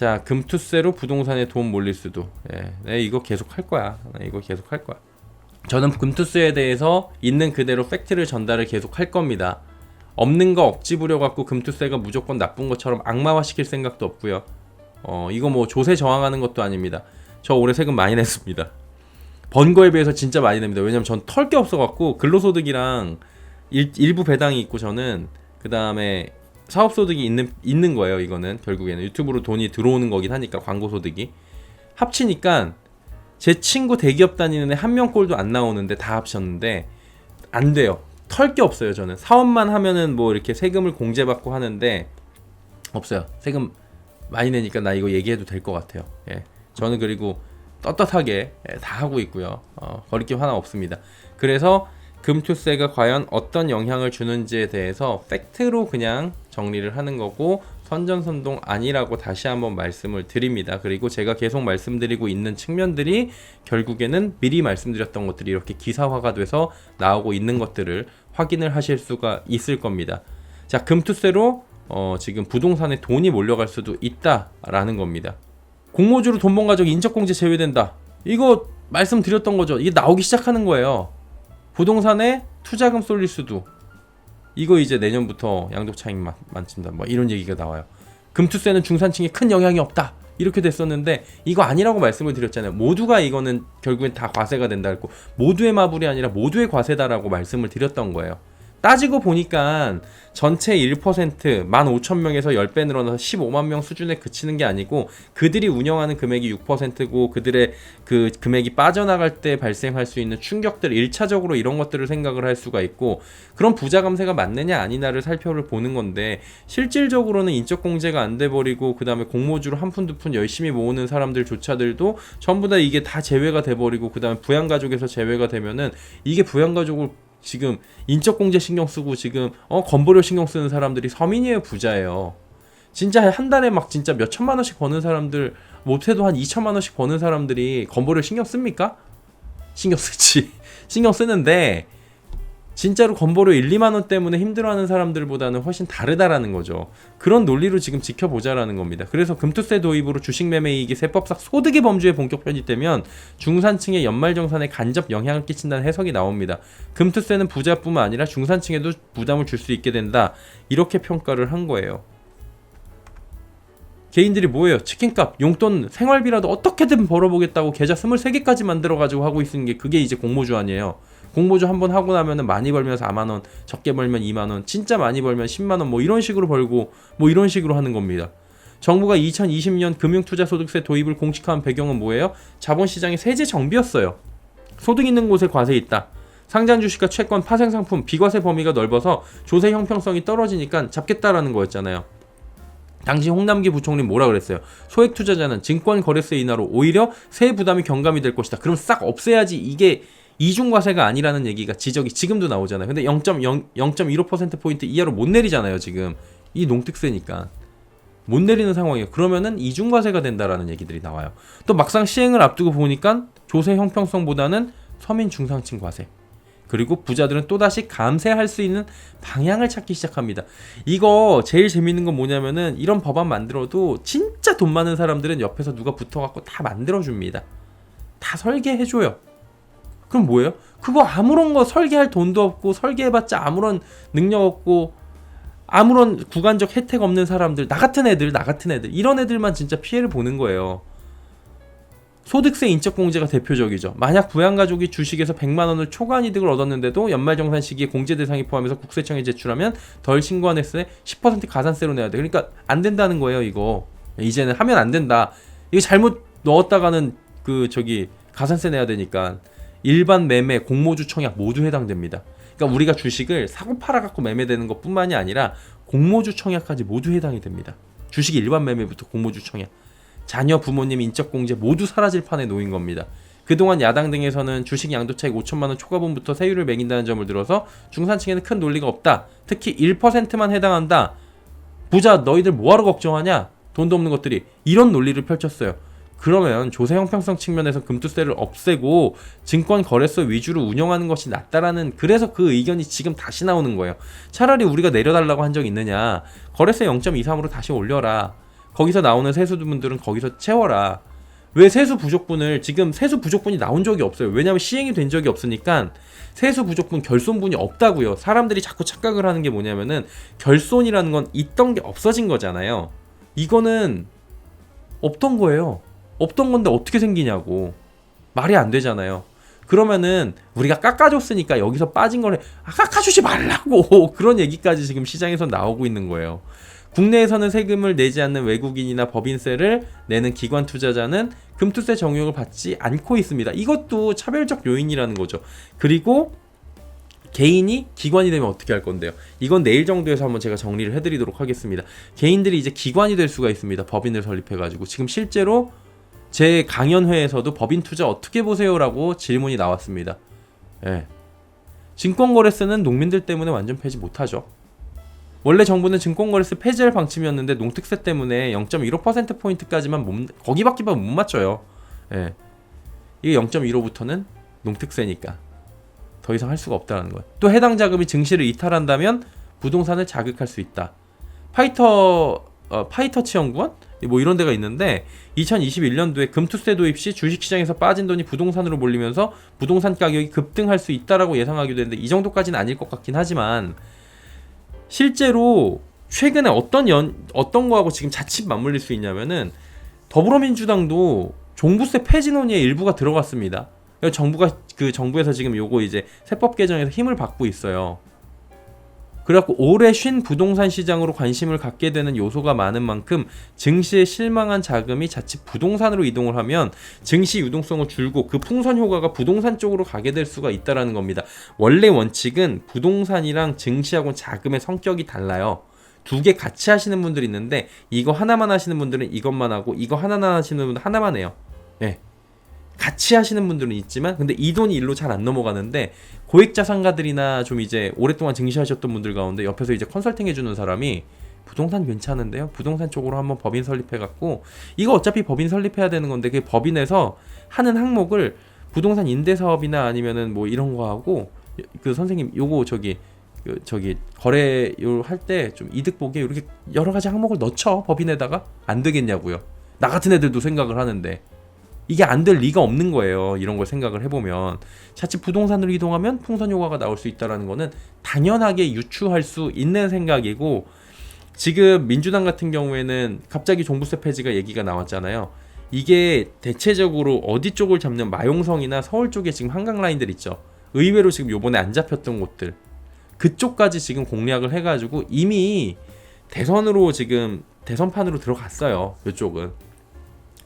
자, 금투세로 부동산에 돈 몰릴 수도. 예, 네, 이거 계속 할 거야. 이거 계속 할 거야. 저는 금투세에 대해서 있는 그대로 팩트를 전달을 계속 할 겁니다. 없는 거 억지 부려갖고 금투세가 무조건 나쁜 것처럼 악마화시킬 생각도 없고요. 이거 뭐 조세 저항하는 것도 아닙니다. 저 올해 세금 많이 냈습니다. 번 거에 비해서 진짜 많이 냅니다. 왜냐면 전 털 게 없어갖고 근로소득이랑 일부 배당이 있고 저는 그 다음에 사업소득이 있는 거예요. 이거는 결국에는 유튜브로 돈이 들어오는 거긴 하니까 광고소득이 합치니까 제 친구 대기업 다니는 애 한 명 꼴도 안 나오는데 다 합쳤는데 안 돼요. 털 게 없어요. 저는 사업만 하면은 뭐 이렇게 세금을 공제받고 하는데 없어요. 세금 많이 내니까 나 이거 얘기해도 될 것 같아요. 예. 저는 그리고 떳떳하게 다 하고 있고요. 거리낌 하나 없습니다. 그래서 금투세가 과연 어떤 영향을 주는지에 대해서 팩트로 그냥 정리를 하는 거고 선전선동 아니라고 다시 한번 말씀을 드립니다. 그리고 제가 계속 말씀드리고 있는 측면들이 결국에는 미리 말씀드렸던 것들이 이렇게 기사화가 돼서 나오고 있는 것들을 확인을 하실 수가 있을 겁니다. 자, 금투세로 지금 부동산에 돈이 몰려갈 수도 있다라는 겁니다. 공모주로 돈 번 가족 인적공제 제외된다. 이거 말씀드렸던 거죠. 이게 나오기 시작하는 거예요. 부동산에 투자금 쏠릴 수도. 이거 이제 내년부터 양도차익 많습니다. 뭐 이런 얘기가 나와요. 금투세는 중산층에 큰 영향이 없다. 이렇게 됐었는데 이거 아니라고 말씀을 드렸잖아요. 모두가 이거는 결국엔 다 과세가 된다 했고 모두의 마블이 아니라 모두의 과세다라고 말씀을 드렸던 거예요. 따지고 보니까 전체 1% 15,000명에서 10배 늘어나서 15만 명 수준에 그치는 게 아니고 그들이 운영하는 금액이 6%고 그들의 그 금액이 빠져나갈 때 발생할 수 있는 충격들 1차적으로 이런 것들을 생각을 할 수가 있고 그런 부자 감세가 맞느냐 아니냐를 살펴보는 건데 실질적으로는 인적 공제가 안 돼 버리고 그다음에 공모주로 한 푼 두 푼 열심히 모으는 사람들조차들도 전부 다 이게 다 제외가 돼 버리고 그다음에 부양가족에서 제외가 되면은 이게 부양가족을 지금 인적공제 신경 쓰고 지금 건보료 신경 쓰는 사람들이 서민이에요, 부자예요. 진짜 한 달에 막 진짜 몇 천만 원씩 버는 사람들 못해도 한 2천만 원씩 버는 사람들이 건보료 신경 씁니까? 신경 쓰지. 신경 쓰는데 진짜로 건보료 1, 2만 원 때문에 힘들어하는 사람들보다는 훨씬 다르다라는 거죠. 그런 논리로 지금 지켜보자라는 겁니다. 그래서 금투세 도입으로 주식 매매 이익이 세법상 소득의 범주에 본격 편입되면 중산층의 연말정산에 간접 영향을 끼친다는 해석이 나옵니다. 금투세는 부자뿐만 아니라 중산층에도 부담을 줄 수 있게 된다. 이렇게 평가를 한 거예요. 개인들이 뭐예요? 치킨값, 용돈, 생활비라도 어떻게든 벌어보겠다고 계좌 23개까지 만들어가지고 하고 있는 게 그게 이제 공모주 아니에요. 공모주 한번 하고 나면은 많이 벌면 4만원, 적게 벌면 2만원, 진짜 많이 벌면 10만원 뭐 이런 식으로 벌고 뭐 이런 식으로 하는 겁니다. 정부가 2020년 금융투자소득세 도입을 공식화한 배경은 뭐예요? 자본시장의 세제 정비였어요. 소득 있는 곳에 과세 있다. 상장 주식과 채권, 파생상품, 비과세 범위가 넓어서 조세 형평성이 떨어지니까 잡겠다라는 거였잖아요. 당시 홍남기 부총리 뭐라 그랬어요? 소액 투자자는 증권 거래세 인하로 오히려 세액 부담이 경감이 될 것이다. 그럼 싹 없애야지 이게 이중과세가 아니라는 얘기가 지적이 지금도 나오잖아요. 근데 0.15%포인트 이하로 못 내리잖아요. 지금 이 농특세니까 못 내리는 상황이에요. 그러면은 이중과세가 된다라는 얘기들이 나와요. 또 막상 시행을 앞두고 보니까 조세 형평성보다는 서민 중상층 과세 그리고 부자들은 또다시 감세할 수 있는 방향을 찾기 시작합니다. 이거 제일 재밌는 건 뭐냐면은 이런 법안 만들어도 진짜 돈 많은 사람들은 옆에서 누가 붙어갖고 다 만들어줍니다. 다 설계해줘요. 그럼 뭐예요? 그거 아무런 거 설계할 돈도 없고 설계해봤자 아무런 능력 없고 아무런 구간적 혜택 없는 사람들 나 같은 애들 이런 애들만 진짜 피해를 보는 거예요. 소득세 인적공제가 대표적이죠. 만약 부양가족이 주식에서 100만 원을 초과한 이득을 얻었는데도 연말정산 시기에 공제 대상이 포함해서 국세청에 제출하면 덜 신고한 횟수에 10% 가산세로 내야 돼. 그러니까 안 된다는 거예요. 이거 이제는 하면 안 된다. 이거 잘못 넣었다가는 가산세 내야 되니까 일반 매매, 공모주 청약 모두 해당됩니다. 그러니까 우리가 주식을 사고 팔아갖고 매매되는 것뿐만이 아니라 공모주 청약까지 모두 해당이 됩니다. 주식 일반 매매부터 공모주 청약. 자녀, 부모님, 인적공제 모두 사라질 판에 놓인 겁니다. 그동안 야당 등에서는 주식 양도차익 5천만 원 초과분부터 세율을 매긴다는 점을 들어서 중산층에는 큰 논리가 없다. 특히 1%만 해당한다. 부자 너희들 뭐하러 걱정하냐? 돈도 없는 것들이. 이런 논리를 펼쳤어요. 그러면 조세 형평성 측면에서 금투세를 없애고 증권 거래소 위주로 운영하는 것이 낫다라는 그래서 그 의견이 지금 다시 나오는 거예요. 차라리 우리가 내려달라고 한 적 있느냐. 거래세 0.23으로 다시 올려라. 거기서 나오는 세수분들은 거기서 채워라. 왜 세수 부족분을 지금 세수 부족분이 나온 적이 없어요. 왜냐하면 시행이 된 적이 없으니까 세수 부족분 결손분이 없다고요. 사람들이 자꾸 착각을 하는 게 뭐냐면은 결손이라는 건 있던 게 없어진 거잖아요. 이거는 없던 거예요. 없던 건데 어떻게 생기냐고. 말이 안 되잖아요. 그러면은 우리가 깎아줬으니까 여기서 빠진 거를 깎아주지 말라고 그런 얘기까지 지금 시장에서 나오고 있는 거예요. 국내에서는 세금을 내지 않는 외국인이나 법인세를 내는 기관 투자자는 금투세 적용을 받지 않고 있습니다. 이것도 차별적 요인이라는 거죠. 그리고 개인이 기관이 되면 어떻게 할 건데요? 이건 내일 정도에서 한번 제가 정리를 해드리도록 하겠습니다. 개인들이 이제 기관이 될 수가 있습니다. 법인을 설립해가지고 지금 실제로 제 강연회에서도 법인 투자 어떻게 보세요라고 질문이 나왔습니다. 예. 증권거래세는 농민들 때문에 완전 폐지 못하죠. 원래 정부는 증권거래세 폐지할 방침이었는데 농특세 때문에 0.15%포인트까지만 거기밖에 못 맞춰요. 예. 이게 0.15부터는 농특세니까 더 이상 할 수가 없다는 거예요. 또 해당 자금이 증시를 이탈한다면 부동산을 자극할 수 있다. 파이터치 연구원? 뭐 이런 데가 있는데 2021년도에 금투세 도입 시 주식시장에서 빠진 돈이 부동산으로 몰리면서 부동산 가격이 급등할 수 있다라고 예상하기도 했는데 이 정도까지는 아닐 것 같긴 하지만 실제로 최근에 어떤 거하고 지금 자칫 맞물릴 수 있냐면은 더불어민주당도 종부세 폐지 논의에 일부가 들어갔습니다. 정부에서 지금 요거 이제 세법 개정에서 힘을 받고 있어요. 그래갖고 올해 쉰 부동산 시장으로 관심을 갖게 되는 요소가 많은 만큼 증시에 실망한 자금이 자칫 부동산으로 이동을 하면 증시 유동성은 줄고 그 풍선 효과가 부동산 쪽으로 가게 될 수가 있다라는 겁니다. 원래 원칙은 부동산이랑 증시하고는 자금의 성격이 달라요. 두 개 같이 하시는 분들이 있는데 이거 하나만 하시는 분들은 이것만 하고 이거 하나만 하시는 분들은 하나만 해요. 네. 같이 하시는 분들은 있지만 근데 이 돈이 일로 잘 안 넘어가는데 고액자산가들이나 좀 이제 오랫동안 증시하셨던 분들 가운데 옆에서 이제 컨설팅 해주는 사람이 부동산 괜찮은데요? 부동산 쪽으로 한번 법인 설립해갖고 이거 어차피 법인 설립해야 되는 건데 그 법인에서 하는 항목을 부동산 임대사업이나 아니면은 뭐 이런 거 하고 그 선생님 요거 저기 거래 할 때 좀 이득 보게 이렇게 여러 가지 항목을 넣죠 법인에다가 안 되겠냐고요. 나 같은 애들도 생각을 하는데 이게 안 될 리가 없는 거예요. 이런 걸 생각을 해보면 자칫 부동산으로 이동하면 풍선 효과가 나올 수 있다는 거는 당연하게 유추할 수 있는 생각이고 지금 민주당 같은 경우에는 갑자기 종부세 폐지가 얘기가 나왔잖아요. 이게 대체적으로 어디 쪽을 잡는 마용성이나 서울 쪽에 지금 한강 라인들 있죠. 의외로 지금 요번에 안 잡혔던 곳들 그쪽까지 지금 공략을 해가지고 이미 대선으로 지금 대선판으로 들어갔어요. 이쪽은.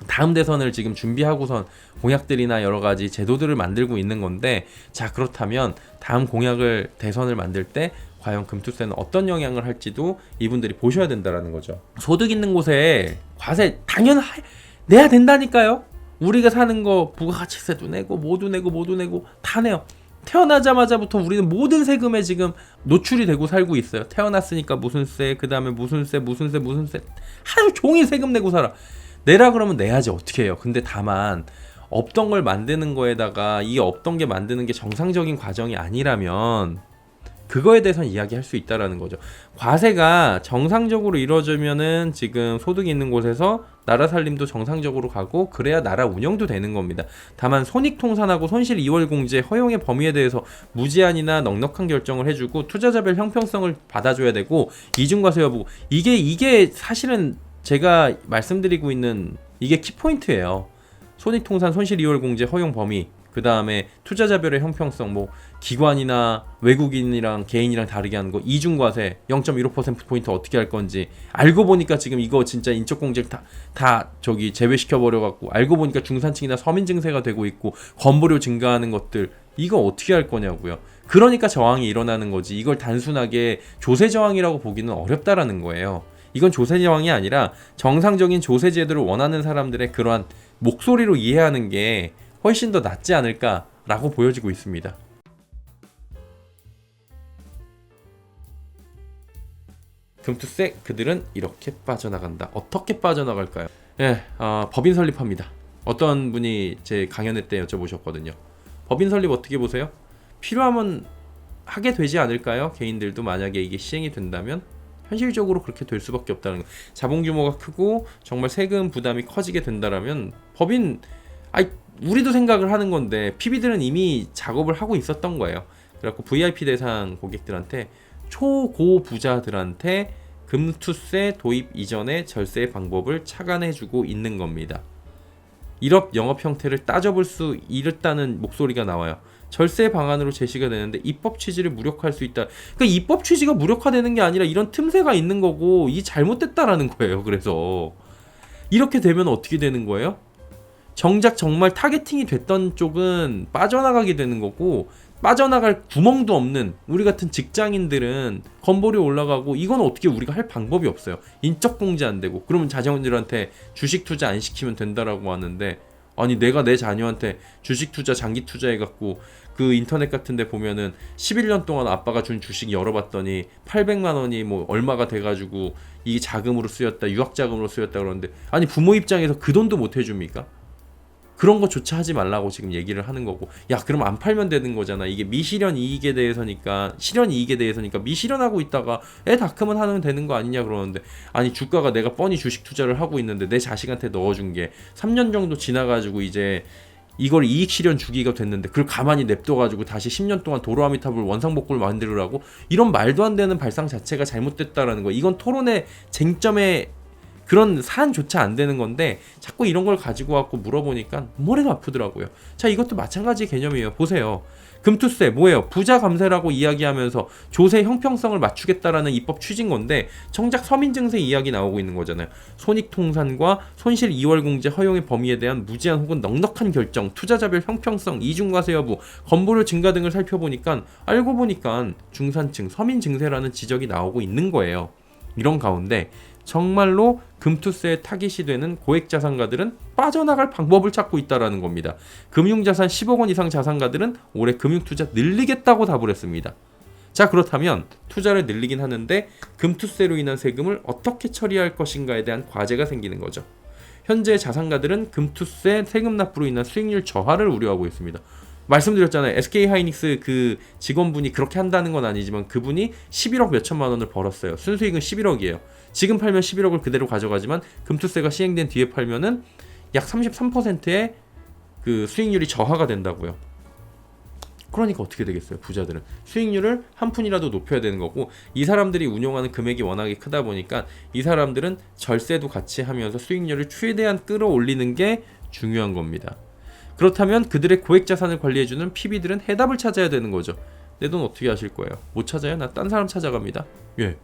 다음 대선을 지금 준비하고선 공약들이나 여러 가지 제도들을 만들고 있는 건데 자 그렇다면 다음 대선을 만들 때 과연 금투세는 어떤 영향을 할지도 이분들이 보셔야 된다라는 거죠. 소득 있는 곳에 과세 내야 된다니까요. 우리가 사는 거 부가가치세도 내고 모두 내고 다 내요. 태어나자마자부터 우리는 모든 세금에 지금 노출이 되고 살고 있어요. 태어났으니까 무슨 세, 그 다음에 무슨 세 하루 종일 세금 내고 살아. 내라 그러면 내야지 어떻게 해요. 근데 다만 없던 걸 만드는 거에다가 이 없던 게 만드는 게 정상적인 과정이 아니라면 그거에 대해서는 이야기할 수 있다라는 거죠. 과세가 정상적으로 이루어지면은 지금 소득이 있는 곳에서 나라 살림도 정상적으로 가고 그래야 나라 운영도 되는 겁니다. 다만 손익통산하고 손실 이월 공제 허용의 범위에 대해서 무제한이나 넉넉한 결정을 해주고 투자자별 형평성을 받아줘야 되고 이중과세 여부 이게 사실은 제가 말씀드리고 있는 이게 키포인트예요. 손익통산 손실 이월 공제 허용 범위 그 다음에 투자자별의 형평성 뭐 기관이나 외국인이랑 개인이랑 다르게 하는 거 이중과세 0.15%포인트 어떻게 할 건지 알고 보니까 지금 이거 진짜 인적공제 다 저기 제외시켜 버려갖고 알고 보니까 중산층이나 서민 증세가 되고 있고 건보료 증가하는 것들 이거 어떻게 할 거냐고요. 그러니까 저항이 일어나는 거지 이걸 단순하게 조세 저항이라고 보기는 어렵다라는 거예요. 이건 조세 저항이 아니라 정상적인 조세 제도를 원하는 사람들의 그러한 목소리로 이해하는 게 훨씬 더 낫지 않을까라고 보여지고 있습니다. 금투세 그들은 이렇게 빠져나간다. 어떻게 빠져나갈까요? 법인 설립합니다. 어떤 분이 제 강연회 때 여쭤보셨거든요. 법인 설립 어떻게 보세요? 필요하면 하게 되지 않을까요? 개인들도 만약에 이게 시행이 된다면 현실적으로 그렇게 될 수밖에 없다는 거. 자본 규모가 크고 정말 세금 부담이 커지게 된다라면 법인, 우리도 생각을 하는 건데 PB들은 이미 작업을 하고 있었던 거예요. 그래갖고 VIP 대상 고객들한테, 초고 부자들한테 금투세 도입 이전의 절세 방법을 착안해주고 있는 겁니다. 일업 영업 형태를 따져볼 수 있다는 목소리가 나와요. 절세 방안으로 제시가 되는데 입법 취지를 무력화할 수 있다. 그러니까 입법 취지가 무력화되는 게 아니라 이런 틈새가 있는 거고 이 잘못됐다라는 거예요. 그래서 이렇게 되면 어떻게 되는 거예요? 정작 정말 타겟팅이 됐던 쪽은 빠져나가게 되는 거고, 빠져나갈 구멍도 없는 우리 같은 직장인들은 건보료 올라가고, 이건 어떻게 우리가 할 방법이 없어요. 인적 공제 안 되고. 그러면 자녀들한테 주식 투자 안 시키면 된다라고 하는데, 아니 내가 내 자녀한테 주식 투자 장기 투자해갖고 그 인터넷 같은 데 보면은 11년 동안 아빠가 준 주식 열어봤더니 800만 원이 뭐 얼마가 돼가지고 이게 자금으로 쓰였다, 유학 자금으로 쓰였다 그러는데, 아니 부모 입장에서 그 돈도 못 해줍니까? 그런 거조차 하지 말라고 지금 얘기를 하는 거고, 야 그럼 안 팔면 되는 거잖아. 이게 미실현 이익에 대해서니까, 실현 이익에 대해서니까 미실현하고 있다가 애 다 크면 하면 되는 거 아니냐 그러는데, 아니 주가가 내가 뻔히 주식 투자를 하고 있는데 내 자식한테 넣어준 게 3년 정도 지나가지고 이제 이걸 이익 실현 주기가 됐는데 그걸 가만히 냅둬가지고 다시 10년 동안 도로아미타불 원상복구를 만들으라고, 이런 말도 안 되는 발상 자체가 잘못됐다라는 거. 이건 토론의 쟁점에 그런 사안조차 안 되는 건데 자꾸 이런 걸 가지고 왔고 물어보니까 머리가 아프더라고요. 자, 이것도 마찬가지 개념이에요. 보세요. 금투세 뭐예요? 부자 감세라고 이야기하면서 조세 형평성을 맞추겠다라는 입법 취지인 건데 정작 서민증세 이야기 나오고 있는 거잖아요. 손익통산과 손실 이월공제 허용의 범위에 대한 무제한 혹은 넉넉한 결정, 투자자별 형평성, 이중과세 여부, 건보료 증가 등을 살펴보니까 알고 보니까 중산층, 서민증세라는 지적이 나오고 있는 거예요. 이런 가운데 정말로 금투세에 타깃이 되는 고액자산가들은 빠져나갈 방법을 찾고 있다는 겁니다. 금융자산 10억 원 이상 자산가들은 올해 금융투자 늘리겠다고 답을 했습니다. 자, 그렇다면 투자를 늘리긴 하는데 금투세로 인한 세금을 어떻게 처리할 것인가에 대한 과제가 생기는 거죠. 현재 자산가들은 금투세 세금 납부로 인한 수익률 저하를 우려하고 있습니다. 말씀드렸잖아요. SK하이닉스 그 직원분이 그렇게 한다는 건 아니지만 그분이 11억 몇천만 원을 벌었어요. 순수익은 11억이에요. 지금 팔면 11억을 그대로 가져가지만 금투세가 시행된 뒤에 팔면은 약 33%의 그 수익률이 저하가 된다고요. 그러니까 어떻게 되겠어요? 부자들은 수익률을 한 푼이라도 높여야 되는 거고, 이 사람들이 운용하는 금액이 워낙에 크다 보니까 이 사람들은 절세도 같이 하면서 수익률을 최대한 끌어올리는 게 중요한 겁니다. 그렇다면 그들의 고액 자산을 관리해주는 PB들은 해답을 찾아야 되는 거죠. 내 돈 어떻게 하실 거예요? 못 찾아요? 나 딴 사람 찾아갑니다. 예.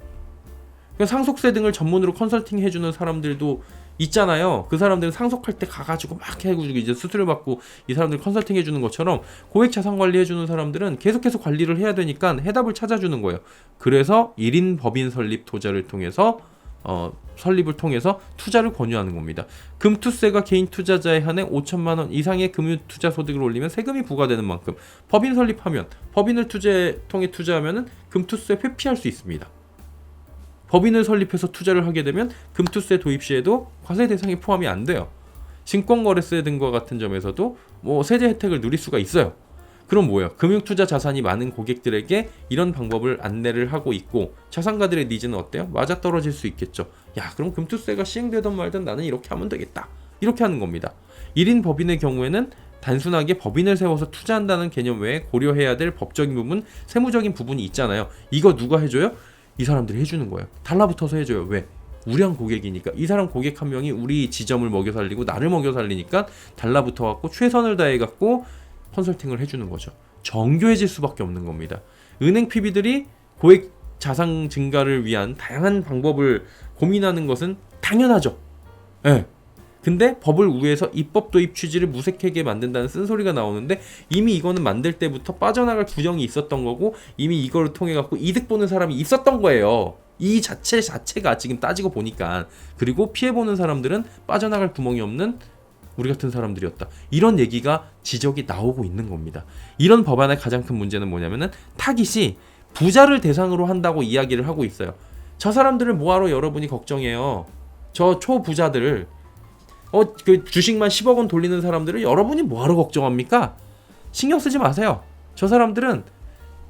상속세 등을 전문으로 컨설팅 해주는 사람들도 있잖아요. 그 사람들은 상속할 때 가가지고 막 해가지고 이제 수수료 받고 이 사람들 컨설팅 해주는 것처럼 고액 자산 관리해주는 사람들은 계속해서 관리를 해야 되니까 해답을 찾아주는 거예요. 그래서 1인 법인 설립 토자를 통해서 설립을 통해서 투자를 권유하는 겁니다. 금투세가 개인 투자자에 한해 5천만 원 이상의 금융투자 소득을 올리면 세금이 부과되는 만큼 법인 설립하면, 법인을 통해 투자하면 금투세 회피할 수 있습니다. 법인을 설립해서 투자를 하게 되면 금투세 도입 시에도 과세 대상에 포함이 안 돼요. 증권거래세 등과 같은 점에서도 뭐 세제 혜택을 누릴 수가 있어요. 그럼 뭐예요? 금융투자 자산이 많은 고객들에게 이런 방법을 안내를 하고 있고, 자산가들의 니즈는 어때요? 맞아떨어질 수 있겠죠. 야, 그럼 금투세가 시행되든 말든 나는 이렇게 하면 되겠다. 이렇게 하는 겁니다. 1인 법인의 경우에는 단순하게 법인을 세워서 투자한다는 개념 외에 고려해야 될 법적인 부분, 세무적인 부분이 있잖아요. 이거 누가 해줘요? 이 사람들이 해주는 거예요. 달라붙어서 해줘요. 왜? 우량 고객이니까. 이 사람 고객 한 명이 우리 지점을 먹여 살리고 나를 먹여 살리니까 달라붙어 갖고 최선을 다해 갖고 컨설팅을 해주는 거죠. 정교해질 수밖에 없는 겁니다. 은행 PB들이 고액 자산 증가를 위한 다양한 방법을 고민하는 것은 당연하죠. 예. 근데 법을 우회해서 입법 도입 취지를 무색하게 만든다는 쓴소리가 나오는데, 이미 이거는 만들 때부터 빠져나갈 구정이 있었던 거고, 이미 이거를 통해 갖고 이득 보는 사람이 있었던 거예요. 이 자체가 지금 따지고 보니까. 그리고 피해보는 사람들은 빠져나갈 구멍이 없는 우리 같은 사람들이었다. 이런 얘기가 지적이 나오고 있는 겁니다. 이런 법안의 가장 큰 문제는 뭐냐면은 타깃이 부자를 대상으로 한다고 이야기를 하고 있어요. 저 사람들을 뭐하러 여러분이 걱정해요? 저 초부자들을, 그 주식만 10억 원 돌리는 사람들을 여러분이 뭐하러 걱정합니까? 신경 쓰지 마세요. 저 사람들은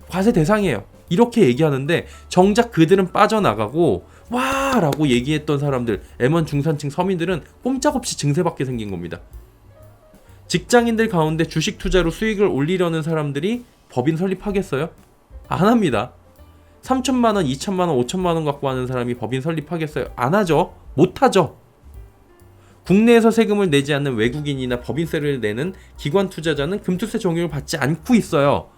과세 대상이에요. 이렇게 얘기하는데 정작 그들은 빠져나가고 와 라고 얘기했던 사람들, M1 중산층 서민들은 꼼짝없이 증세받게 생긴 겁니다. 직장인들 가운데 주식 투자로 수익을 올리려는 사람들이 법인 설립하겠어요? 안 합니다. 3천만 원, 2천만 원, 5천만 원 갖고 하는 사람이 법인 설립하겠어요? 안 하죠. 못 하죠. 국내에서 세금을 내지 않는 외국인이나 법인세를 내는 기관 투자자는 금투세 적용을 받지 않고 있어요.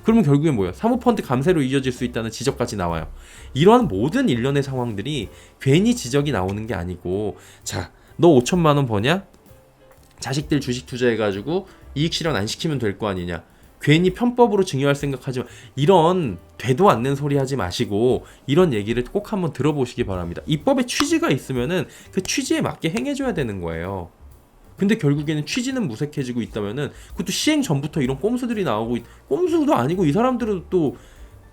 그러면 결국엔 뭐예요? 사모펀드 감세로 이어질 수 있다는 지적까지 나와요. 이러한 모든 일련의 상황들이 괜히 지적이 나오는 게 아니고, 자, 너 5천만 원 버냐? 자식들 주식 투자해가지고 이익 실현 안 시키면 될 거 아니냐? 괜히 편법으로 증여할 생각하지 마. 이런 되도 않는 소리 하지 마시고 이런 얘기를 꼭 한번 들어보시기 바랍니다. 입법에 취지가 있으면은 그 취지에 맞게 행해줘야 되는 거예요. 근데 결국에는 취지는 무색해지고 있다면은 그것도 시행 전부터 이런 꼼수들이 나오고, 꼼수도 아니고 이 사람들은 또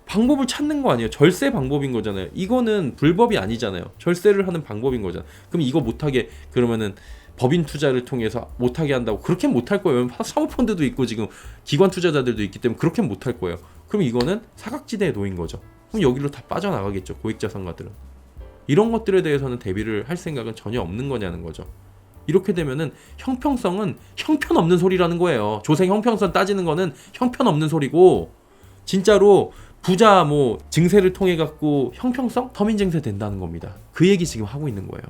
방법을 찾는 거 아니에요. 절세 방법인 거잖아요. 이거는 불법이 아니잖아요. 절세를 하는 방법인 거잖아요. 그럼 이거 못하게 그러면은 법인 투자를 통해서 못하게 한다고? 그렇게 못할 거예요. 사모펀드도 있고 지금 기관 투자자들도 있기 때문에 그렇게 못할 거예요. 그럼 이거는 사각지대에 놓인 거죠. 그럼 여기로 다 빠져나가겠죠. 고액자산가들은. 이런 것들에 대해서는 대비를 할 생각은 전혀 없는 거냐는 거죠. 이렇게 되면은 형평성은 형편없는 소리라는 거예요. 조세 형평성 따지는 거는 형편없는 소리고, 진짜로 부자 뭐 증세를 통해 갖고 형평성? 터민 증세 된다는 겁니다. 그 얘기 지금 하고 있는 거예요.